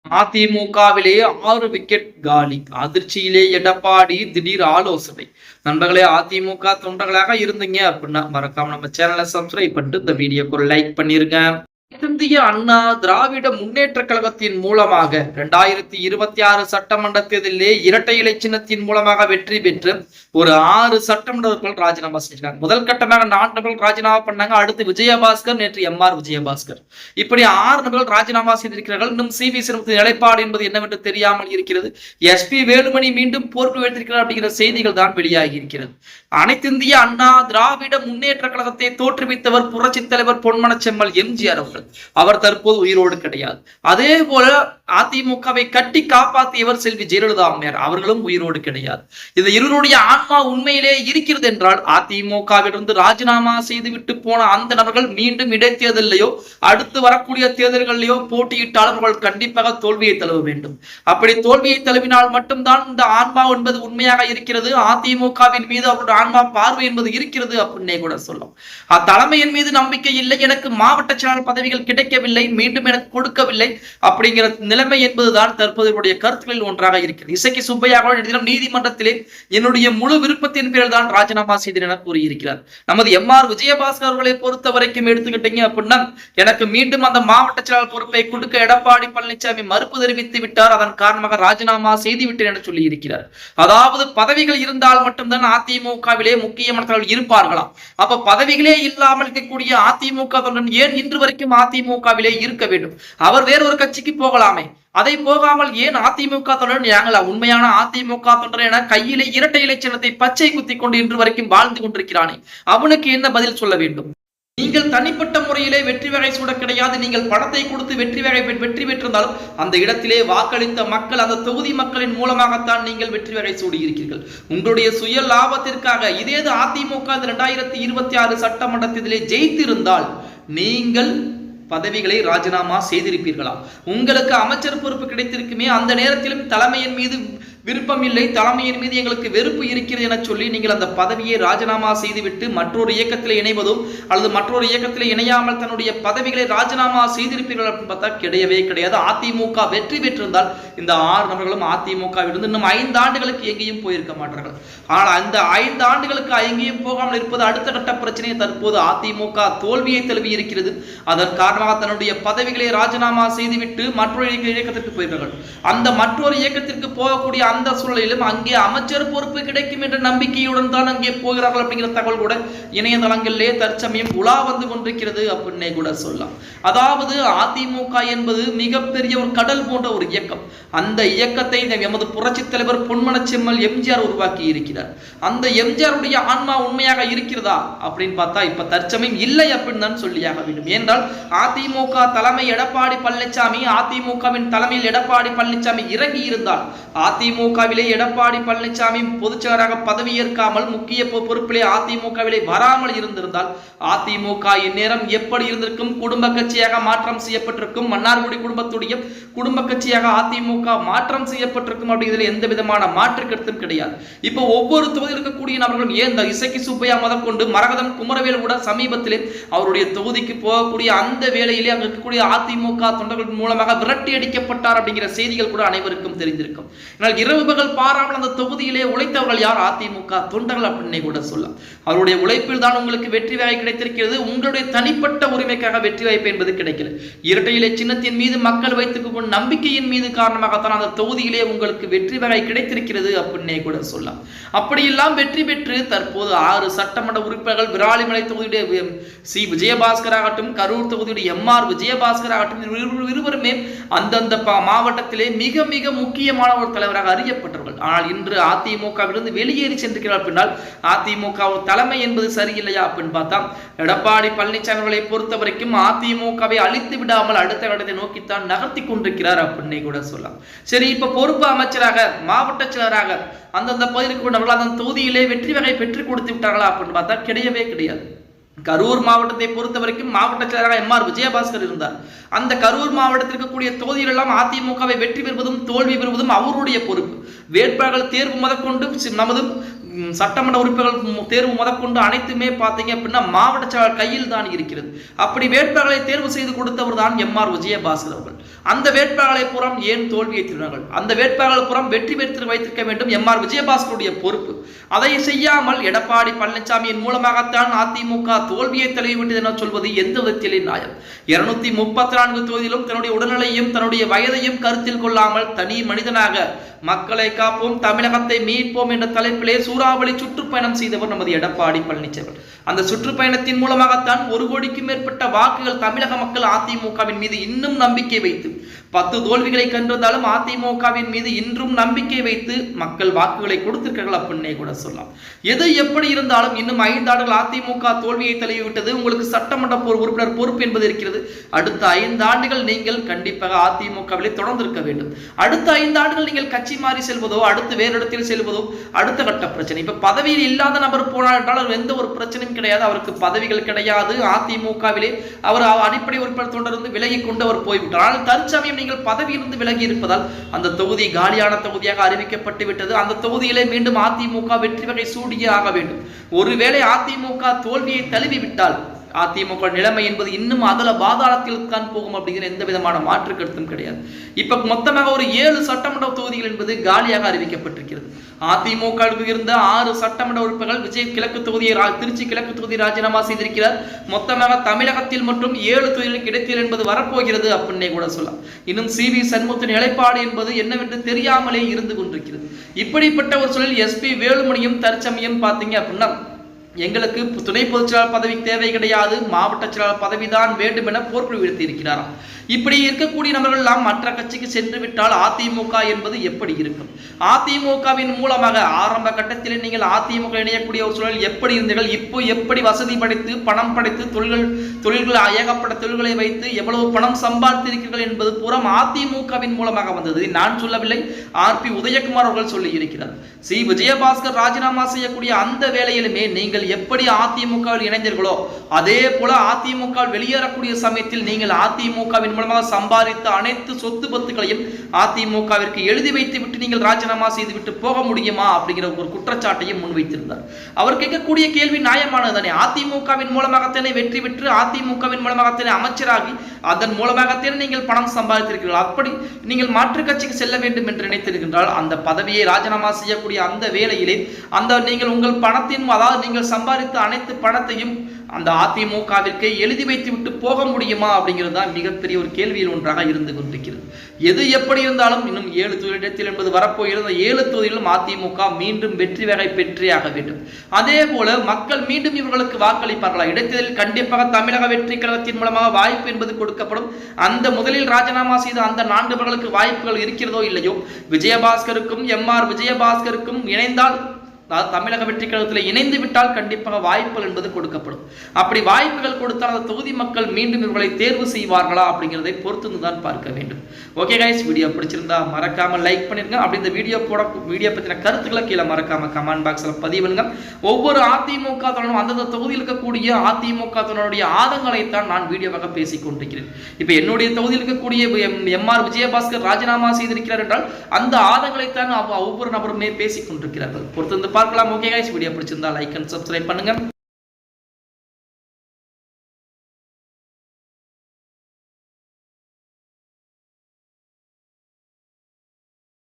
அதிமுகவிலே 6 wicket காலி. அதிர்ச்சியிலே எடப்பாடி திடீர் ஆலோசனை. நண்பர்களே, அதிமுக தொண்டர்களாக இருந்தீங்க அப்படின்னா மறக்காம நம்ம சேனலை சப்ஸ்கிரைப் பண்ணிட்டு இந்த வீடியோக்கு ஒரு லைக் பண்ணிருங்க. இந்திய அண்ணா திராவிட முன்னேற்ற கழகத்தின் மூலமாக 2026 சட்டமன்ற தேர்தலிலே இரட்டை இலை சின்னத்தின் மூலமாக வெற்றி பெற்று ஒரு 6 சட்டமன்ற உறுப்பினர்கள் ராஜினாமா செஞ்சாங்க. முதல் கட்டமாக 4 நபர்கள் ராஜினாமா பண்ணாங்க. அடுத்து விஜயபாஸ்கர், நேற்று எம்.ஆர். விஜயபாஸ்கர், இப்படி 6 நபர்கள் ராஜினாமா செய்திருக்கிறார்கள். இன்னும் சி.வி. சண்முகத்தின் நிலைப்பாடு என்பது என்னவென்று தெரியாமல் இருக்கிறது. எஸ்.பி. வேலுமணி மீண்டும் பொறுப்பு வைத்திருக்கிறார் அப்படிங்கிற செய்திகள் தான் வெளியாகி இருக்கிறது. அனைத்திந்திய அண்ணா திராவிட முன்னேற்ற கழகத்தை தோற்றுவித்தவர் புரட்சி தலைவர் பொன்மனச்செம்மல் எம்ஜிஆர் அவர்கள். அவர் தற்போது உயிரோடு கிடையாது. அதே போல அதிமுகவை கட்டி காப்பாற்றியவர் செல்வி ஜெயலலிதா அம்மையார், அவர்களும் உயிரோடு கிடையாது. இந்த இருவருடைய ஆன்மா உண்மையிலே இருக்கிறது என்றால் அதிமுகவிலிருந்து ராஜினாமா செய்துவிட்டு போன அந்த நபர்கள் மீண்டும் இடைத்தேர்தலையோ அடுத்து வரக்கூடிய தேர்தல்களிலேயோ போட்டியிட்டால் அவர்கள் கண்டிப்பாக தோல்வியை தழுவ வேண்டும். அப்படி தோல்வியை தழுவினால் மட்டும்தான் இந்த ஆன்மா என்பது உண்மையாக இருக்கிறது, அதிமுகவின் மீது அவருடைய ஆன்மா பார்வை என்பது இருக்கிறது அப்படின்னே கூட சொல்லும். அத்தலைமையின் மீது நம்பிக்கை இல்லை, எனக்கு மாவட்ட செயலாளர் பதவிகள் கிடைக்கவில்லை, மீண்டும் எனக்கு கொடுக்கவில்லை அப்படிங்கிற நிலைமை என்பதுதான் தற்போதைய கருத்துக்களில் ஒன்றாக இருக்கிறது. இசக்கி சுப்பையா நீதிமன்றத்திலே என்னுடைய முழு விருப்பத்தின் பேரில் தான் ராஜினாமா செய்தேன் என கூறியிருக்கிறார். நமது எம்.ஆர். விஜயபாஸ்கர் அவர்களை பொறுத்த வரைக்கும் எடுத்துக்கிட்டீங்க அப்படின்னா எனக்கு மீண்டும் அந்த மாவட்ட செயலாளர் பொறுப்பை கொடுக்க எடப்பாடி பழனிசாமி மறுப்பு தெரிவித்து விட்டார். அதன் காரணமாக ராஜினாமா செய்து விட்டேன் என சொல்லி இருக்கிறார். அதாவது பதவிகள் இருந்தால் மட்டும்தான் அதிமுகவிலே முக்கியமானவர்கள் இருப்பார்களாம். அப்ப பதவிகளே இல்லாமல் இருக்கக்கூடிய அதிமுக தொண்டன் ஏன் இன்று வரைக்கும் அதிமுகவிலே இருக்க வேண்டும்? அவர் வேற ஒரு கட்சிக்கு போகலாமே, அதை போகாமல் ஏன் அதிமுக தொண்டர் நாங்களா உண்மையான அதிமுக தொண்டர் என கையிலே இரட்டை இலை சின்னத்தை பச்சை குத்தி கொண்டு இன்று வரைக்கும் வாழ்ந்து கொண்டிருக்கிறானே, அவனுக்கு என்ன பதில் சொல்ல வேண்டும்? நீங்கள் தனிப்பட்ட முறையிலே வெற்றி வகை சூட கிடையாது. நீங்கள் பணத்தை கொடுத்து வெற்றி பெற்றிருந்தாலும் அந்த இடத்திலே வாக்களித்த மக்கள், அந்த தொகுதி மக்களின் மூலமாகத்தான் நீங்கள் வெற்றி வகை சூடி இருக்கிறீர்கள். உங்களுடைய சுய லாபத்திற்காக இதே அதிமுக 2026 சட்டமன்ற தேர்தலிலே ஜெயித்திருந்தால் நீங்கள் பதவிகளை ராஜினாமா செய்திருப்பீர்களா? உங்களுக்கு அமைச்சர் பொறுப்பு கிடைத்திருக்குமே, அந்த நேரத்திலும் தலைமையின் மீது விருப்பம் இல்லை, தலைமையின் மீது எங்களுக்கு வெறுப்பு இருக்கிறது என சொல்லி நீங்கள் அந்த பதவியை ராஜினாமா செய்துவிட்டு மற்றொரு இயக்கத்தில் இணைவதும் அல்லது மற்றொரு இயக்கத்தில் இணையாமல் தன்னுடைய பதவிகளை ராஜினாமா செய்திருப்பீர்கள் அப்படின்னு பார்த்தா கிடையவே கிடையாது. அதிமுக வெற்றி பெற்றிருந்தால் இந்த 6 நபர்களும் அதிமுகவிலிருந்து இன்னும் 5 ஆண்டுகளுக்கு எங்கேயும் போயிருக்க மாட்டார்கள். ஆனால் அந்த 5 ஆண்டுகளுக்கு எங்கேயும் போகாமல் இருப்பது அடுத்த கட்ட பிரச்சனையை தற்போது அதிமுக தோல்வியை தழுவி இருக்கிறது. அதன் காரணமாக தன்னுடைய பதவிகளை ராஜினாமா செய்துவிட்டு மற்றொரு இயக்கத்திற்கு போயிருக்கிறார்கள். அந்த மற்றொரு இயக்கத்திற்கு போகக்கூடிய அந்த சூழலிலும் அங்கே அமைச்சர் பொறுப்பு கிடைக்கும் என்ற நம்பிக்கையுடன் தான் அங்கே போகிறார்கள் அப்படிங்கிற தகவல் கூட இணையதளங்களிலே தற்சமயம் உலா வந்து கொண்டிருக்கிறது அப்படின்னே கூட சொல்லலாம். அதாவது அதிமுக என்பது மிகப்பெரிய ஒரு கடல் போன்ற ஒரு இயக்கம். அந்த இயக்கத்தை எமது புரட்சி தலைவர் பொன்மனச்செம்மல் எம்ஜிஆர் உருவாக்கி இருக்கிறார். அந்த எம்ஜிஆருடைய ஆன்மா உண்மையாக இருக்கிறதா அப்படின்னு பார்த்தா இப்ப தற்சமயம் இல்லை அப்படின்னு தான் சொல்லியாக வேண்டும். ஏனென்றால் அதிமுக தலைமை எடப்பாடி பழனிசாமி, அதிமுகவின் தலைமையில் எடப்பாடி பழனிசாமி இறங்கி இருந்தால், அதிமுகவிலே எடப்பாடி பழனிசாமி பொதுச்செயலராக பதவியேற்காமல் முக்கிய பொறுப்பிலே அதிமுகவிலே வராமல் இருந்திருந்தால் அதிமுக இந்நேரம் எப்படி இருந்திருக்கும்? குடும்ப கட்சியாக மாற்றம் செய்யப்பட்டிருக்கும். மன்னார்குடி குடும்பத்துடைய குடும்ப கட்சியாக அதிமுக மாற்றம் செய்யப்பட்டிருக்கும். அப்படிங்கிறதுல எந்த விதமான மாற்று கருத்தும் கிடையாது. இப்போ ஒவ்வொரு தொகுதியில் இருக்கக்கூடிய நபர்களும் ஏன் இந்த இசக்கி சுப்பையா முதற்கொண்டு மரகதம் குமரவேல் கூட சமீபத்திலே அவருடைய தொகுதிக்கு போகக்கூடிய அந்த வேளையிலே அங்க இருக்கக்கூடிய அதிமுக தொண்டர்கள் மூலமாக விரட்டி அடிக்கப்பட்டார் அப்படிங்கிற செய்திகள் கூட அனைவருக்கும் தெரிந்திருக்கும். ஆனால் இரவு பகல் பாராமல் அந்த தொகுதியிலே உழைத்தவர்கள் யார்? அதிமுக தொண்டர்கள் அப்படின்னே கூட சொல்லலாம். அவருடைய உழைப்பில் தான் உங்களுக்கு வெற்றி வாய்ப்பு கிடைத்திருக்கிறது. உங்களுடைய தனிப்பட்ட உரிமைக்காக வெற்றி வாய்ப்பு என்பது கிடைக்கல. இரட்டை இலை சின்னத்தின் மீது மக்கள் வைத்துக் கொண்ட நம்பிக்கையின் மீது காரணமாகத்தான் அந்த தொகுதியிலே உங்களுக்கு வெற்றி வகை கிடைத்திருக்கிறது அப்படின்னே கூட சொல்லலாம். அப்படியெல்லாம் வெற்றி பெற்று தற்போது 6 சட்டமன்ற உறுப்பினர்கள் விராலிமலை தொகுதியுடைய சி. விஜயபாஸ்கர் ஆகட்டும், கரூர் தொகுதியுடைய எம்.ஆர். விஜயபாஸ்கர் ஆகட்டும், இருவருமே அந்தந்த மாவட்டத்திலே மிக மிக முக்கியமான ஒரு தலைவராக அறியப்பட்டவர்கள். ஆனால் இன்று அதிமுகவிலிருந்து வெளியேறி சென்றிருக்கிறார். பின்னால் அதிமுக தலைமை என்பது சரியில்லையா அப்படின்னு பார்த்தா எடப்பாடி பழனிசாமி அவர்களை பொறுத்த வரைக்கும் அதிமுகவை அழித்து விடாமல் அடுத்த கட்டத்தை நோக்கித்தான் நகர்த்தி கொண்டிருக்கிறார் அப்படின்னே கூட சொல்லலாம். சரி, இப்ப பொறுப்பு அமைச்சராக மாவட்ட செயலராக அந்தந்த பகுதிக்கு கொண்டவர்கள் அந்த தொகுதியிலே வெற்றி வகை பெற்றுக் கொடுத்து விட்டார்களா அப்படின்னு பார்த்தா கிடையவே கிடையாது. கரூர் மாவட்டத்தை பொறுத்த வரைக்கும் மாவட்ட செயலராக எம்.ஆர். விஜயபாஸ்கர் இருந்தார். அந்த கரூர் மாவட்டத்தில் இருக்கக்கூடிய தொகுதிகள் எல்லாம் அதிமுகவை வெற்றி பெறுவதும் தோல்வி பெறுவதும் அவருடைய பொறுப்பு. வேட்பாளர்கள் தேர்வு முதற்கொண்டு நமது சட்டமன்ற உறுப்பினர்கள் தேர்வு முதற்கொண்டு அனைத்துமே பார்த்தீங்க அப்படின்னா மாவட்ட செயலாளர் கையில் தான் இருக்கிறது. அப்படி வேட்பாளர்களை தேர்வு செய்து கொடுத்தவர் தான் எம்.ஆர். விஜயபாஸ்கர் அவர்கள். அந்த வேட்பாளர்களை புறம் ஏன் தோல்வியை திருநார்கள், அந்த வேட்பாளர்கள் புறம் வெற்றி பெற்று வைத்திருக்க வேண்டும் எம்.ஆர். விஜயபாஸ்கருடைய பொறுப்பு. அதை செய்யாமல் எடப்பாடி பழனிசாமியின் மூலமாகத்தான் அதிமுக தோல்வியை தழுவிவிட்டது என சொல்வது எந்த விதத்திலே நியாயம்? 234 தொகுதியிலும் தன்னுடைய உடல்நிலையும் தன்னுடைய வயதையும் கருத்தில் கொள்ளாமல் தனி மனிதனாக மக்களை காப்போம், தமிழகத்தை மீட்போம் என்ற தலைப்பிலே சூறாவளி சுற்றுப்பயணம் செய்தவர் நமது எடப்பாடி பழனிசாமி. அந்த சுற்றுப்பயணத்தின் மூலமாகத்தான் 1 கோடிக்கும் மேற்பட்ட வாக்குகள் தமிழக மக்கள் அதிமுகவின் மீது இன்னும் நம்பிக்கை வைத்து 10 தோல்விகளை கண்டிருந்தாலும் அதிமுகவின் மீது இன்றும் நம்பிக்கை வைத்து மக்கள் வாக்குகளை கொடுத்திருக்கிறார்கள் அப்படின்னே கூட சொல்லலாம். எது எப்படி இருந்தாலும் இன்னும் 5 ஆண்டுகள் அதிமுக தோல்வியை தழுவிவிட்டது. உங்களுக்கு சட்டமன்ற உறுப்பினர் பொறுப்பு என்பது இருக்கிறது. அடுத்த 5 ஆண்டுகள் நீங்கள் கண்டிப்பாக அதிமுகவிலே தொடர்ந்திருக்க வேண்டும். அடுத்த 5 ஆண்டுகள் நீங்கள் கட்சி மாறி செல்வதோ அடுத்து வேறு இடத்தில் செல்வதோ அடுத்த கட்ட பிரச்சனை. இப்ப பதவியில் இல்லாத நபர் போனார் என்றால் எந்த ஒரு பிரச்சனையும் கிடையாது, அவருக்கு பதவிகள் கிடையாது. அதிமுகவிலே அவர் அடிப்படை உறுப்பினர் தொடர்ந்து விலகி கொண்டு அவர் போய்விட்டார். ஆனால் தற்சமயம் நீங்கள் பதவியிலிருந்து விலகி இருப்பதால் அந்த தொகுதி காலியான தொகுதியாக அறிவிக்கப்பட்டு விட்டது. அந்த தொகுதியிலே மீண்டும் அதிமுக வெற்றி வகை சூடியே ஆக வேண்டும். ஒருவேளை அதிமுக தோல்வியை தழுவி விட்டால் அதிமுக நிலைமை என்பது இன்னும் அதல பாதாளத்தில் தான் போகும் அப்படிங்கிற எந்த விதமான மாற்று கருத்தும் கிடையாது. இப்ப மொத்தமாக ஒரு 7 சட்டமன்ற தொகுதிகள் என்பது காலியாக அறிவிக்கப்பட்டிருக்கிறது. அதிமுக இருந்த 6 சட்டமன்ற உறுப்பினர்கள் விஜய் கிழக்கு தொகுதியை திருச்சி கிழக்கு தொகுதி ராஜினாமா செய்திருக்கிறார். மொத்தமாக தமிழகத்தில் மற்றும் 7 தொகுதிகளுக்கு இடைத்தேர்தல் என்பது வரப்போகிறது அப்படின்னே கூட சொல்லலாம். இன்னும் சி.வி. சண்முகத்தின் நிலைப்பாடு என்பது என்னவென்று தெரியாமலே இருந்து கொண்டிருக்கிறது. இப்படிப்பட்ட ஒரு சூழலில் எஸ்.பி. வேலுமணியும் தற்சமயம் பார்த்தீங்க அப்படின்னா எங்களுக்கு துணை பொதுச் செயலாளர் பதவி தேவை கிடையாது, மாவட்ட செயலாளர் பதவிதான் வேண்டும் என போர்க்குழு விடுத்து இருக்கிறாராம். இப்படி இருக்கக்கூடிய நபர்கள் எல்லாம் மற்ற கட்சிக்கு சென்று விட்டால் அதிமுக என்பது எப்படி இருக்கும்? அதிமுகவின் மூலமாக ஆரம்ப கட்டத்தில் நீங்கள் அதிமுக இணையக்கூடிய ஒரு சூழல் எப்படி இருந்தீர்கள்? இப்போ எப்படி வசதி படைத்து பணம் படைத்து தொழில்கள் ஏகப்பட்ட தொழில்களை வைத்து எவ்வளவு பணம் சம்பாதித்திருக்கிறீர்கள் என்பது பூரம் அதிமுகவின் மூலமாக வந்தது. நான் சொல்லவில்லை, ஆர்.பி. உதயகுமார் அவர்கள் சொல்லி இருக்கிறார். சி. விஜயபாஸ்கர் ராஜினாமா செய்யக்கூடிய அந்த வேளையிலுமே நீங்கள் எப்படி அதிமுகவில் இணைந்தீர்களோ அதே போல அதிமுக வெளியேறக்கூடிய சமயத்தில் நீங்கள் அதிமுகவின் மூலமாக சம்பாதித்த அனைத்து சொத்து பத்துக்களையும் அதிமுகவிற்கு எழுதி வைத்து விட்டு நீங்கள் ராஜினாமா செய்துவிட்டு போக முடியுமா அப்படிங்கிற ஒரு குற்றச்சாட்டையும் முன்வைத்திருந்தார். அவர் கேட்கக்கூடிய கேள்வி நியாயமானதுதானே? அதிமுகவின் மூலமாகத்தானே வெற்றி பெற்று அதிமுகவின் மூலமாகத்தானே அமைச்சராகி அதன் மூலமாகத்தானே நீங்கள் பணம் சம்பாதித்திருக்கிறீர்கள். அப்படி நீங்கள் மாற்று கட்சிக்கு செல்ல வேண்டும் என்று நினைத்திருக்கின்றால் அந்த பதவியை ராஜினாமா செய்யக்கூடிய அந்த வேளையிலே அந்த நீங்கள் உங்கள் பணத்தின் அதாவது நீங்கள் சம்பாதித்த அனைத்து பணத்தையும் அந்த அதிமுகவிற்கு எழுதி வைத்து விட்டு போக முடியுமா அப்படிங்கிறது தான் மிகப்பெரிய ஒரு கேள்வியில் ஒன்றாக இருந்து கொண்டிருக்கிறது. எது எப்படி இருந்தாலும் இன்னும் 7 தொகுதியில் என்பது வரப்போகிறது. 7 தொகுதியிலும் அதிமுக மீண்டும் வெற்றி வகை பெற்றியாக வேண்டும். அதே போல மக்கள் மீண்டும் இவர்களுக்கு வாக்களிப்பார்களா? இடைத்தேர்தலில் கண்டிப்பாக தமிழக வெற்றி கழகத்தின் மூலமாக வாய்ப்பு என்பது கொடுக்கப்படும். அந்த முதலில் ராஜினாமா செய்த அந்த 4 நபர்களுக்கு வாய்ப்புகள் இருக்கிறதோ இல்லையோ, விஜயபாஸ்கருக்கும் எம்.ஆர். விஜயபாஸ்கருக்கும் இணைந்தால் தமிழக வெற்றி கழகத்தில் இணைந்து விட்டால் கண்டிப்பாக வாய்ப்புகள் என்பது கொடுக்கப்படும். அப்படி வாய்ப்புகள் கொடுத்தால் அந்த தொகுதி மக்கள் மீண்டும் இவர்களை தேர்வு செய்வார்களா அப்படிங்கிறதை பொறுத்து தான் பார்க்க வேண்டும். ஓகே கைஸ், வீடியோ பிடிச்சிருந்தா மறக்காம லைக் பண்ணிருங்க. அப்படி இந்த வீடியோ பற்றின கருத்துக்களை கீழே மறக்காம கமெண்ட் பாக்ஸ்ல பதிவுங்க. ஒவ்வொரு அதிமுக தொண்டரும் அந்தந்த தொகுதியில் இருக்கக்கூடிய அதிமுக தொண்டருடைய ஆதங்களைத்தான் நான் வீடியோவாக பேசிக் கொண்டிருக்கிறேன். இப்ப என்னுடைய தொகுதியில் இருக்கக்கூடிய எம்.ஆர். விஜயபாஸ்கர் ராஜினாமா செய்திருக்கிறார் என்றால் அந்த ஆதங்களைத்தான் ஒவ்வொரு நபருமே பேசிக் கொண்டிருக்கிறார்கள். பொறுத்து பார்க்கலாம். ஓகே கைஸ், வீடியோ பிடிச்சிருந்தா லைக் அண்ட் சப்ஸ்கிரைப் பண்ணுங்க.